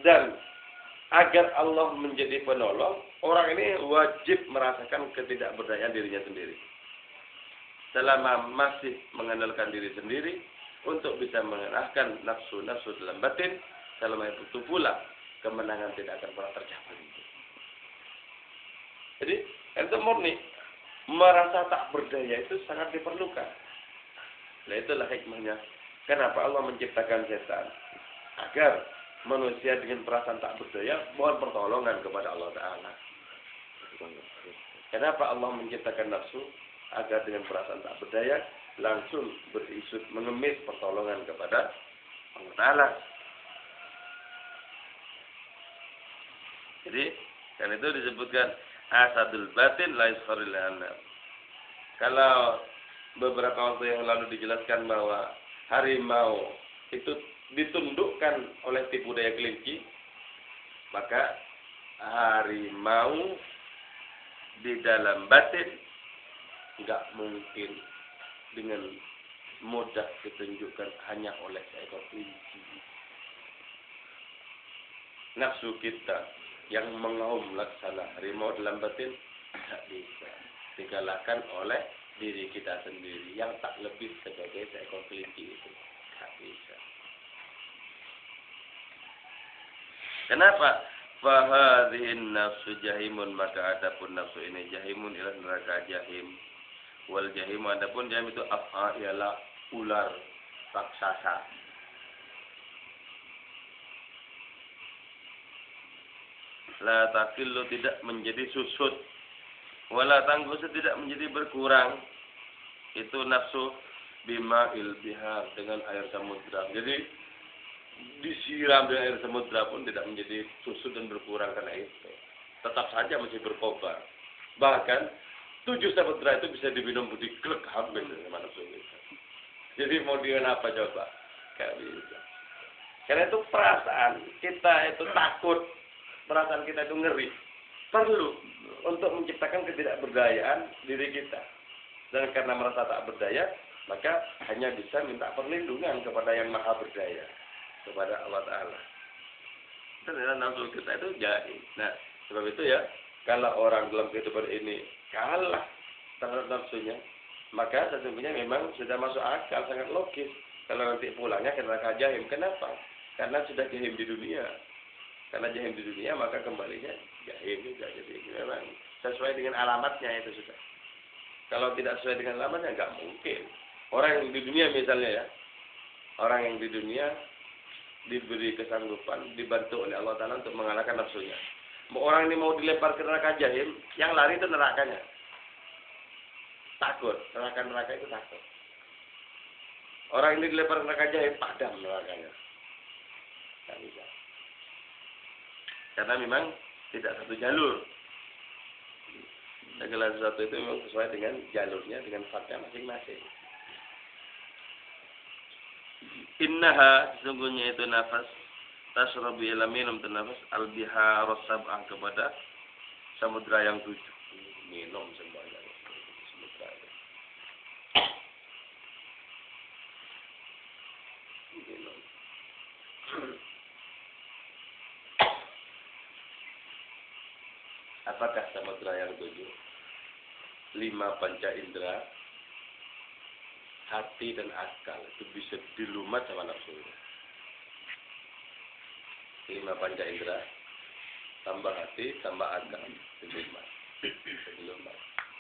Dan agar Allah menjadi penolong, orang ini wajib merasakan ketidakberdayaan dirinya sendiri. Selama masih mengandalkan diri sendiri untuk bisa mengalahkan nafsu-nafsu dalam batin, selama itu pula kemenangan tidak akan pernah tercapai. Jadi, itu murni merasa tak berdaya itu sangat diperlukan. Nah itulah hikmahnya. Kenapa Allah menciptakan setan? Agar manusia dengan perasaan tak berdaya mohon pertolongan kepada Allah Ta'ala. Kenapa Allah menciptakan nafsu? Agar dengan perasaan tak berdaya langsung berisut mengemis pertolongan kepada Allah Ta'ala. Jadi, kan itu disebutkan asadul batin la yusharil anam. Kalau beberapa waktu yang lalu dijelaskan bahwa harimau itu ditundukkan oleh tipu daya kelinci, maka harimau di dalam batin nggak mungkin dengan mudah ditunjukkan hanya oleh seekor kelinci. Nafsu kita yang mengaum laksana harimau dalam batin tidak bisa dikalahkan oleh diri kita sendiri yang tak lebih sebagai seekor kelinci itu. Tak bisa. Kenapa? Fahadhin nafsu jahimun, maka adapun nafsu ini jahimun ialah neraka jahim. Wal jahim adapun jahim itu af'a ialah ular raksasa. La takillu tidak menjadi susut. Wala tanggusu tidak menjadi berkurang. Itu nafsu bima'il bihar dengan air samudra. Jadi disiram dengan air samudra pun tidak menjadi susut dan berkurang karena itu. Tetap saja masih berkobar. Bahkan 7 samudra itu bisa diminum budi klek habis sama nafsu kita. Jadi mau dengan apa coba? Gak bisa. Karena itu perasaan kita itu takut. Perasaan kita itu ngeri. Perlu untuk menciptakan ketidakberdayaan diri kita. Dan karena merasa tak berdaya, maka hanya bisa minta perlindungan kepada yang maha berdaya. Kepada Allah Ta'ala. Ternyata nafsu kita itu jahil. Nah, sebab itu ya, kalau orang dalam kehidupan ini kalah terhadap nafsunya, maka sesungguhnya memang sudah masuk akal, sangat logis. Kalau nanti pulangnya ke neraka jahim. Kenapa? Karena sudah jahim di dunia. Karena jahim di dunia, maka kembalinya jahim juga. Jadi memang sesuai dengan alamatnya itu sudah. Kalau tidak sesuai dengan lamanya nggak mungkin. Orang yang di dunia misalnya ya, orang yang di dunia diberi kesanggupan, dibantu oleh Allah Ta'ala untuk mengalahkan nafsunya. Orang ini mau dilempar ke neraka jahim, yang lari itu nerakanya. Takut, neraka itu takut. Orang ini dilempar ke neraka jahim, padam nerakanya. Tidak bisa. Karena memang tidak satu jalur. Segala sesuatu itu memang sesuai dengan jalurnya, dengan fatnya masing-masing. Innaha, sesungguhnya itu nafas, tasrabu ila minum itu nafas, al-bihar sab'ah kepada samudra yang 7. Minum semuanya samudra itu. Minum. Apakah samudra yang 7? 5 panca indera, hati dan akal itu bisa dilumat sama nafsu. 5 panca indera, tambah hati, tambah akal, dilumat.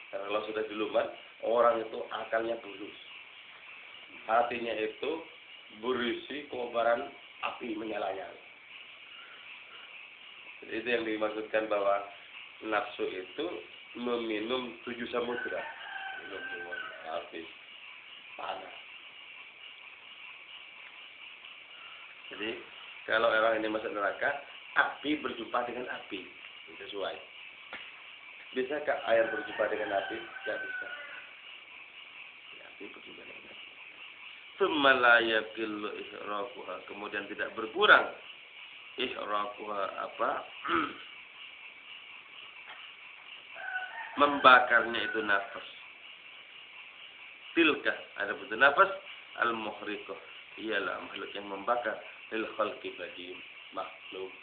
Karena kalau sudah dilumat, orang itu akalnya tulus. Hatinya itu berisi kobaran api menyala-nyala. Itu yang dimaksudkan bahwa nafsu itu meminum 7 samudra. Minum semua habis panas. Jadi kalau orang ini masuk neraka, api berjumpa dengan api, sesuai. Bisakah air berjumpa dengan api? Tidak bisa. Api berjumpa dengan api. Tsumma la yaqillu ihraquha, kemudian tidak berkurang ihraquha apa? Membakarnya itu nafas. Tilka, ada bentuk nafas al-muhriqah, ialah makhluk yang membakar lil khalqi bagi makhluk.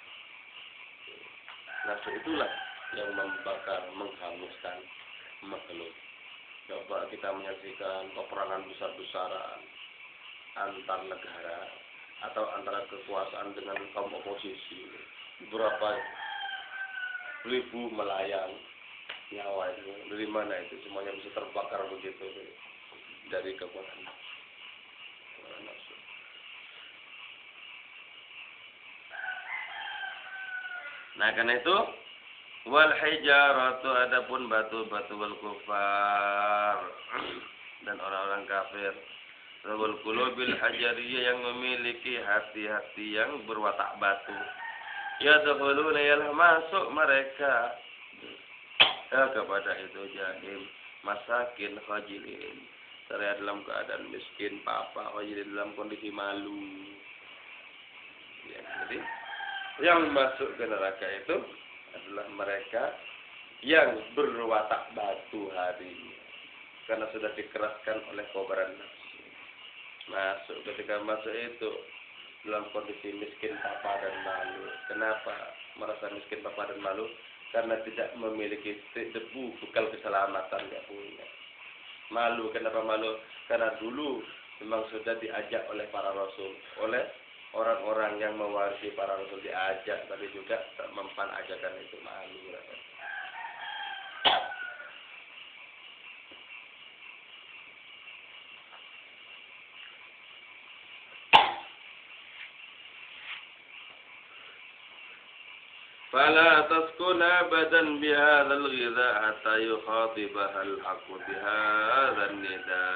Nafsu itulah yang membakar, menghanguskan makhluk. Coba kita menyaksikan peperangan besar-besaran antar negara atau antara kekuasaan dengan kaum oposisi. Berapa ribu melayang nyawa itu, dari mana itu semuanya bisa terbakar begitu, dari kekuatan nafsu. Nah karena itu wal hijaratu, adapun batu-batu wal kufar dan orang-orang kafir, wal qulubil hajariyah yang memiliki hati-hati yang berwatak batu, yadkhuluna yalah masuk mereka kepada itu jahim, masakin khajilin, seraya dalam keadaan miskin, papa khajilin, dalam kondisi malu. Ya, jadi yang masuk ke neraka itu adalah mereka yang berwatak batu hatinya, karena sudah dikeraskan oleh kobaran nafsu. Masuk, ketika masuk itu dalam kondisi miskin, papa dan malu. Kenapa merasa miskin, papa dan malu? Karena tidak memiliki debu bekal keselamatan, tidak punya. Malu, kenapa malu? Karena dulu memang sudah diajak oleh para rasul, oleh orang-orang yang mewarisi para rasul, diajak, tapi juga tak mempan ajakan itu, malu. Fala taskuna badan bihadzal ghidha hatta yukhatibaha al-haqqu bihadzal nida.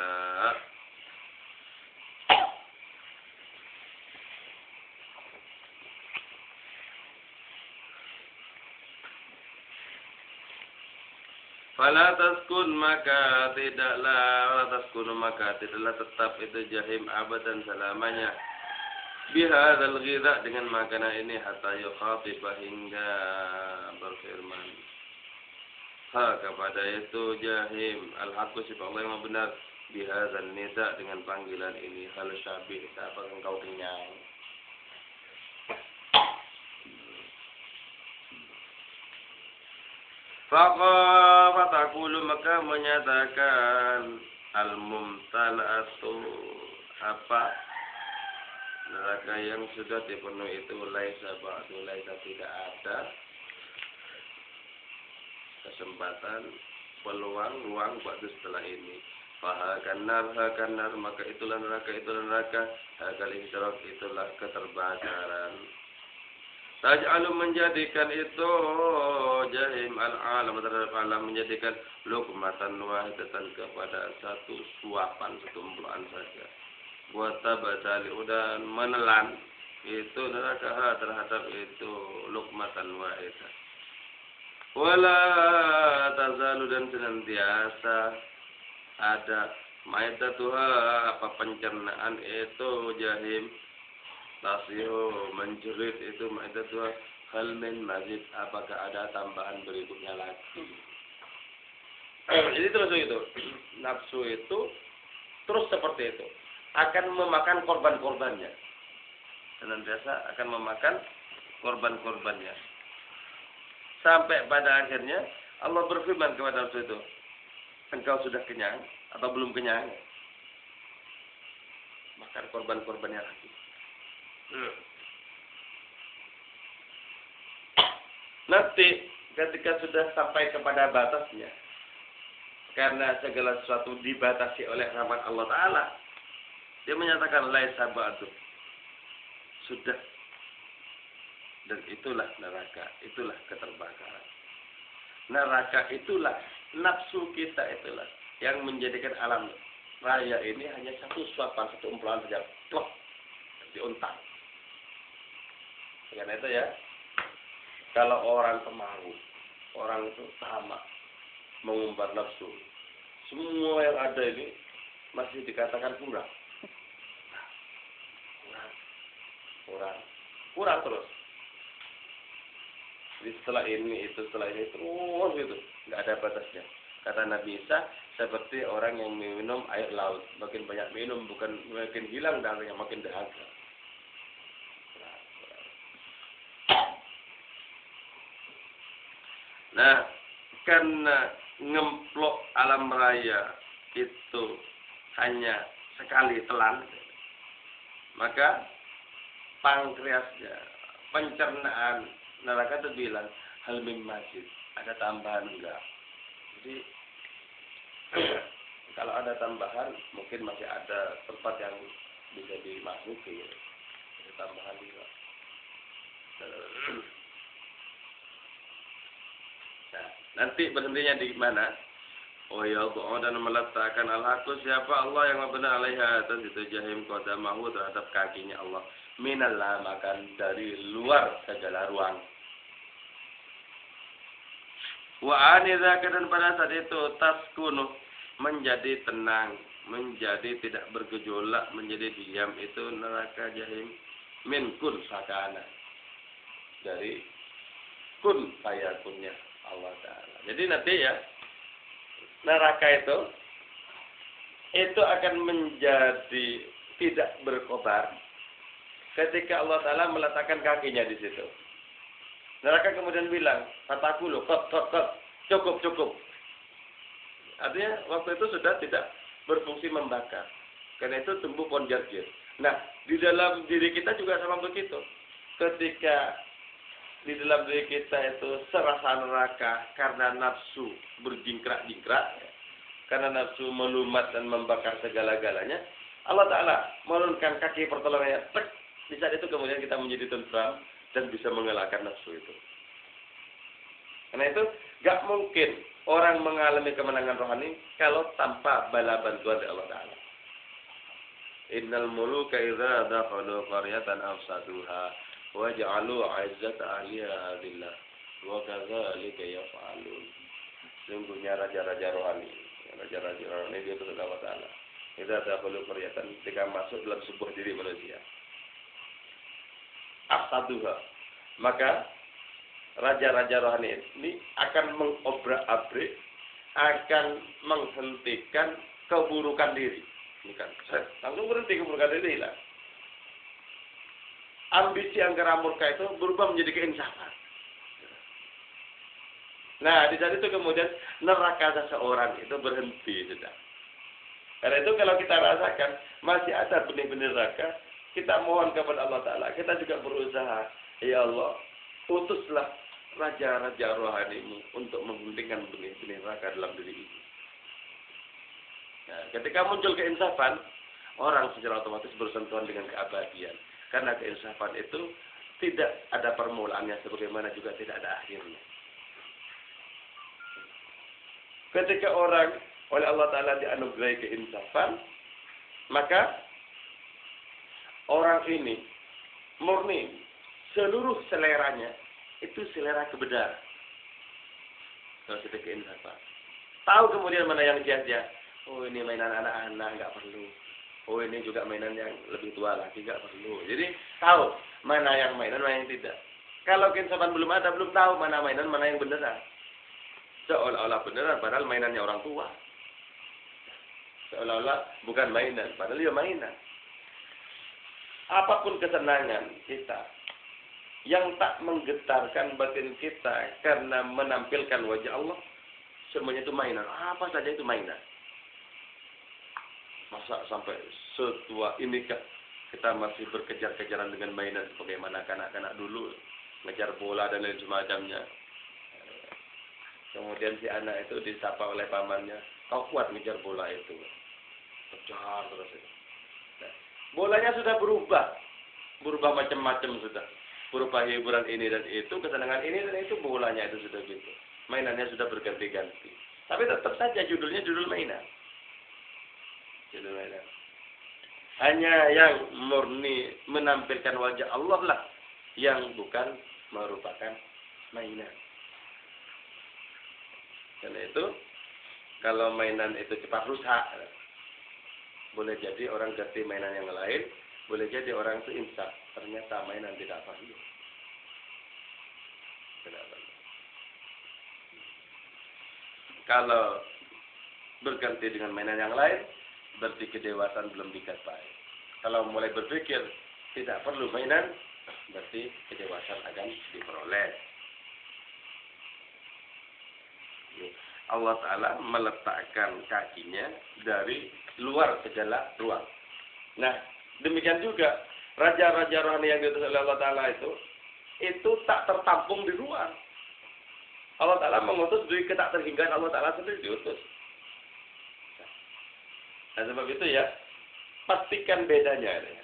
Fala taskun, maka tidaklah tetap itu jahim abadan selamanya. Bihadzal ghidha, dengan makanan ini, hatta yukhatibah, hingga berfirman kepada itu jahim al-haqqu, sifat Allah yang benar, bihadzal nida, dengan panggilan ini, hal syabih, apakah engkau kenyang? Fatakulu, maka menyatakan al-mumtala'atu, apa neraka yang sudah dipenuhi itu, laisa ba'du, laisa, tidak ada kesempatan peluang-luang waktu setelah ini. Hakan nar, maka itulah neraka, hakal ihtirak, itulah keterbakaran. Taj'alu menjadikan itu jahim al-alam terhadap alam, menjadikan luqmatan wahidatan kepada satu suapan, satu empluan saja. Buat tabadali dan menelan itu neraka terhadap itu luqmatan wahidah. Wala tazalu dan senantiasa ada maitatuha apa pencernaan itu jahim. Tasihu menjerit itu maitatuha hal min mazid, apakah ada tambahan berikutnya lagi. Jadi terus itu nafsu itu terus seperti itu akan memakan korban-korbannya, senantiasa akan memakan korban-korbannya sampai pada akhirnya Allah berfirman kepada nafsu itu, engkau sudah kenyang atau belum kenyang? Makan korban-korbannya lagi. Nanti ketika sudah sampai kepada batasnya, karena segala sesuatu dibatasi oleh rahmat Allah Ta'ala, dia menyatakan laisa ba'du, sudah. Dan itulah neraka, itulah keterbakaran. Neraka itulah, nafsu kita itulah yang menjadikan alam raya ini hanya satu suapan, satu empluan saja, plok, diuntak. Karena itu ya, kalau orang kemaru, orang itu tamak, mengumbar nafsu, semua yang ada ini masih dikatakan kurang terus. Jadi setelah ini terus gitu, nggak ada batasnya. Kata Nabi Isa, seperti orang yang minum air laut, makin banyak minum bukan makin hilang dahanya, makin dahaga. Nah, karena ngemplok alam raya itu hanya sekali telan, maka pankreasnya, pencernaan neraka itu bilang, hal min mazid, ada tambahan enggak? Jadi kalau ada tambahan, mungkin masih ada tempat yang bisa dimasuki, ada tambahan juga. Nah, nanti berhentinya di mana? Oh ya Allah, dan meletakkan al-haqqu, siapa Allah yang benar alaiha atas itu jahim qadamahu terhadap kakinya Allah. Minallah, makan dari luar segala ruang. Wa anidza, dan pada saat itu taskunu, menjadi tenang, menjadi tidak bergejolak, menjadi diam, itu neraka jahim min kun sakana, dari kun fayakunnya Allah Ta'ala. Jadi nanti ya, neraka itu akan menjadi tidak berkobar ketika Allah Ta'ala meletakkan kakinya di situ. Neraka kemudian bilang, kataku loh, cukup. Artinya waktu itu sudah tidak berfungsi membakar. Karena itu tumbuh pohon jarjir. Nah, di dalam diri kita juga sama begitu. Ketika di dalam diri kita itu serasa neraka karena nafsu berjingkrak-jingkrak, karena nafsu melumat dan membakar segala-galanya, Allah Ta'ala menurunkan kaki pertolongannya, di saat itu kemudian kita menjadi tentram dan bisa mengalahkan nafsu itu. Karena itu gak mungkin orang mengalami kemenangan rohani kalau tanpa bala bantuan dari Allah Ta'ala. Innal muluka idza dakhalu qaryatan afsaduha wa ja'alu 'izzata ahliha adillah wa kadzalika yaf'alun. Sungguhnya raja-raja rohani dia itu Allah Ta'ala. Idza dakhalu qaryatan, ketika masuk dalam sebuah diri manusia, afsaduha, maka raja-raja rohani ini akan mengobrak-abrik, akan menghentikan keburukan diri. Bukan, langsung berhenti keburukan diri hilang. Ambisi angkara murka itu berubah menjadi keinsafan. Nah, di saat itu kemudian neraka seseorang itu berhenti sudah. Karena itu kalau kita rasakan masih ada benih-benih neraka, kita mohon kepada Allah Ta'ala. Kita juga berusaha, ya Allah, utuslah raja-raja rohanimu untuk menghentikan benih-benih neraka dalam diri ini. Nah, ketika muncul keinsafan, orang secara otomatis bersentuhan dengan keabadian. Karena keinsafan itu tidak ada permulaannya, sebagaimana juga tidak ada akhirnya. Ketika orang oleh Allah Ta'ala dianugerahi keinsafan, maka orang ini murni seluruh seleranya itu selera kebenaran. Kalau sudah keinsafan, tahu kemudian mana yang sia-sia. Oh, ini mainan anak-anak, nggak perlu. Oh, ini juga mainan yang lebih tua lagi, nggak perlu. Jadi tahu mana yang mainan, mana yang tidak. Kalau keinsafan belum ada, belum tahu mana mainan, mana yang beneran. Seolah-olah beneran, padahal mainannya orang tua. Seolah-olah bukan mainan, padahal dia mainan. Apapun kesenangan kita yang tak menggetarkan batin kita karena menampilkan wajah Allah, semuanya itu mainan. Apa saja itu mainan. Masa sampai setua ini kita masih berkejar-kejaran dengan mainan sebagaimana kanak-kanak dulu ngejar bola dan lain semacamnya. Kemudian si anak itu disapa oleh pamannya, kau kuat ngejar bola itu. Kejar terus. Nah, bolanya sudah berubah macam-macam sudah. Berubah hiburan ini dan itu, kesenangan ini dan itu, bolanya itu sudah gitu. Mainannya sudah berganti-ganti. Tapi tetap saja judulnya judul mainan. Judul mainan. Hanya yang murni menampilkan wajah Allah lah yang bukan merupakan mainan. Karena itu, kalau mainan itu cepat rusak, boleh jadi orang ganti mainan yang lain, boleh jadi orang itu insaf. Ternyata mainan tidak perlu. Tidak perlu. Kalau berganti dengan mainan yang lain, berarti kedewasaan belum dicapai. Kalau mulai berpikir tidak perlu mainan, berarti kedewasaan akan diperoleh. Allah Ta'ala meletakkan kakinya dari luar segala ruang. Nah, demikian juga raja-raja rohani yang diutus oleh Allah Ta'ala itu tak tertampung di ruang. Allah Ta'ala mengutus dari ketak terhinggapan, Allah Ta'ala sendiri diutus. Nah, sebab itu ya, pastikan bedanya ya,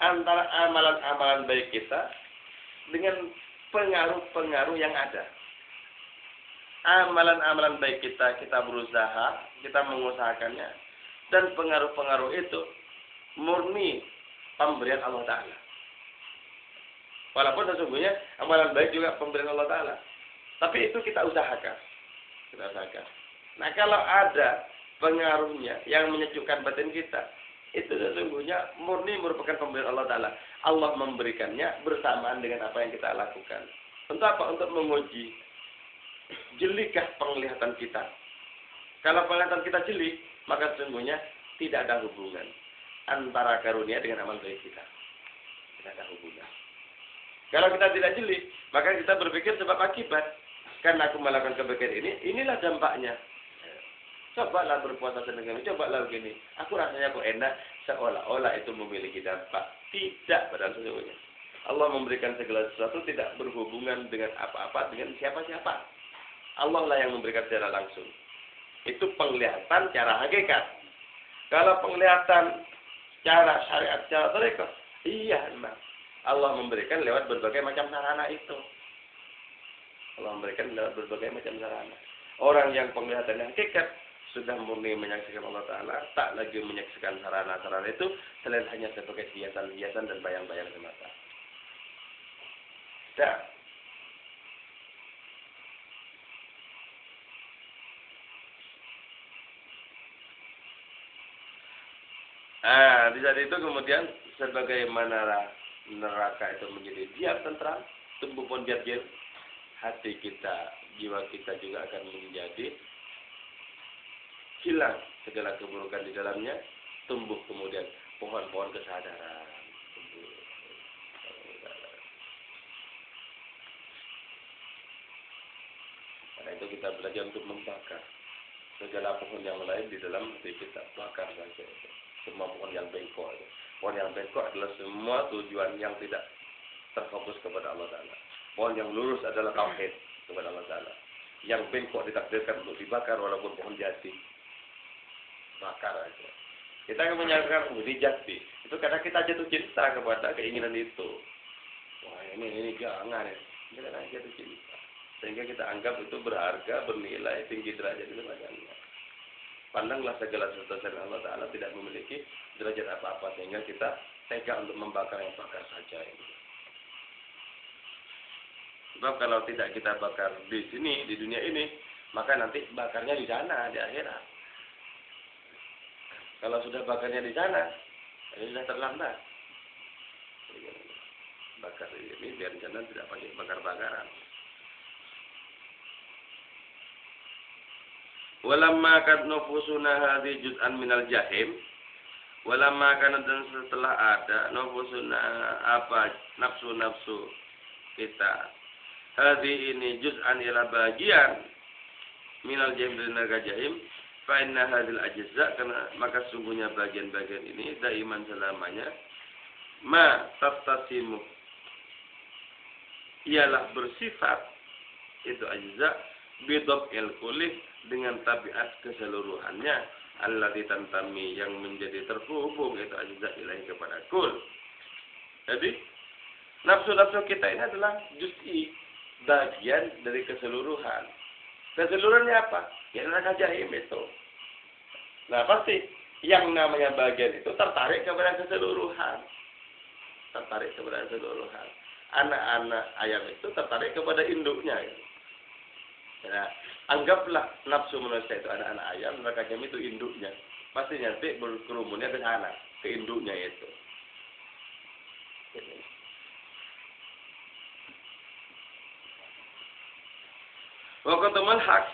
antara amalan-amalan baik kita dengan pengaruh-pengaruh yang ada. Amalan-amalan baik kita berusaha, kita mengusahakannya, dan pengaruh-pengaruh itu murni pemberian Allah Ta'ala. Walaupun sesungguhnya amalan baik juga pemberian Allah Ta'ala, tapi itu kita usahakan. Nah, kalau ada pengaruhnya yang menyejukkan batin kita, itu sesungguhnya murni merupakan pemberian Allah Ta'ala. Allah memberikannya bersamaan dengan apa yang kita lakukan. Untuk apa? Untuk menguji jelikah penglihatan kita. Kalau penglihatan kita jelik, maka sesungguhnya tidak ada hubungan antara karunia dengan amal baik kita. Tidak ada hubungan. Kalau kita tidak jeli, maka kita berpikir sebab akibat. Karena aku melakukan kebaikan ini, inilah dampaknya. Cobalah berpuasa sedang cobalah begini. Aku rasanya kok enak, seolah-olah itu memiliki dampak. Tidak, padahal sesungguhnya Allah memberikan segala sesuatu tidak berhubungan dengan apa-apa, dengan siapa-siapa. Allah lah yang memberikan secara langsung. Itu penglihatan cara hakikat. Kalau penglihatan cara syariat, cara tarekat, iya memang. Allah memberikan lewat berbagai macam sarana itu. Allah memberikan lewat berbagai macam sarana. Orang yang penglihatan hakikat sudah murni menyaksikan Allah Ta'ala, tak lagi menyaksikan sarana-sarana itu selain hanya sebagai hiasan-hiasan dan bayang-bayang semata. Di saat itu kemudian sebagaimana neraka itu menjadi diam tentram, tumbuh pun diam, hati kita, jiwa kita juga akan menjadi hilang segala keburukan di dalamnya, tumbuh kemudian pohon-pohon kesadaran. Karena itu kita belajar untuk membakar segala pohon yang lain di dalam hati kita, bakar saja. Semua pohon yang bengkok itu. Pohon yang bengkok adalah semua tujuan yang tidak terfokus kepada Allah Ta'ala. Pohon yang lurus adalah tauhid kepada Allah Ta'ala. Yang bengkok ditakdirkan untuk dibakar walaupun pohon jati. Bakar aja. Kita akan menyangka ini jati. Itu karena kita jatuh cinta kepada keinginan itu. Wah ini jangan ya. Kita kan jatuh cinta. Sehingga kita anggap itu berharga, bernilai, tinggi derajat itu macamnya. Pandanglah segala sesuatu yang Allah Ta'ala tidak memiliki derajat apa-apa. Sehingga kita tega untuk membakar yang bakar saja ini. Sebab kalau tidak kita bakar di sini, di dunia ini, maka nanti bakarnya di sana, di akhirat. Kalau sudah bakarnya di sana, ini sudah terlambat. Bakar ini biar di sana tidak pakai bakar-bakaran. Walamma kad nufusuna hadhi juz'an minal jahim. Walamma kana dan setelah ada nufusuna apa nafsu-nafsu kita. Hadhi ini juz'an ila bagian minal jahim dari neraka jahim. Fa inna hadhil ajza karena maka sungguhnya bagian-bagian ini daiman selamanya ma tattasimu ialah bersifat itu ajza bidab kulli dengan tabiat keseluruhannya allati tantami yang menjadi terhubung itu ajza ilahi kepada kul. Jadi nafsu-nafsu kita ini adalah juz'i, bagian dari keseluruhan. Keseluruhannya apa? Ya neraka jahim itu. Nah pasti yang namanya bagian itu tertarik kepada keseluruhan. Tertarik kepada keseluruhan. Anak-anak ayam itu tertarik kepada induknya. Nah, anggaplah nafsu manusia itu anak-anak ayam, neraka jahim itu induknya. Pasti nanti berkerumunnya ke sana, ke induknya itu. Wa qatamal haq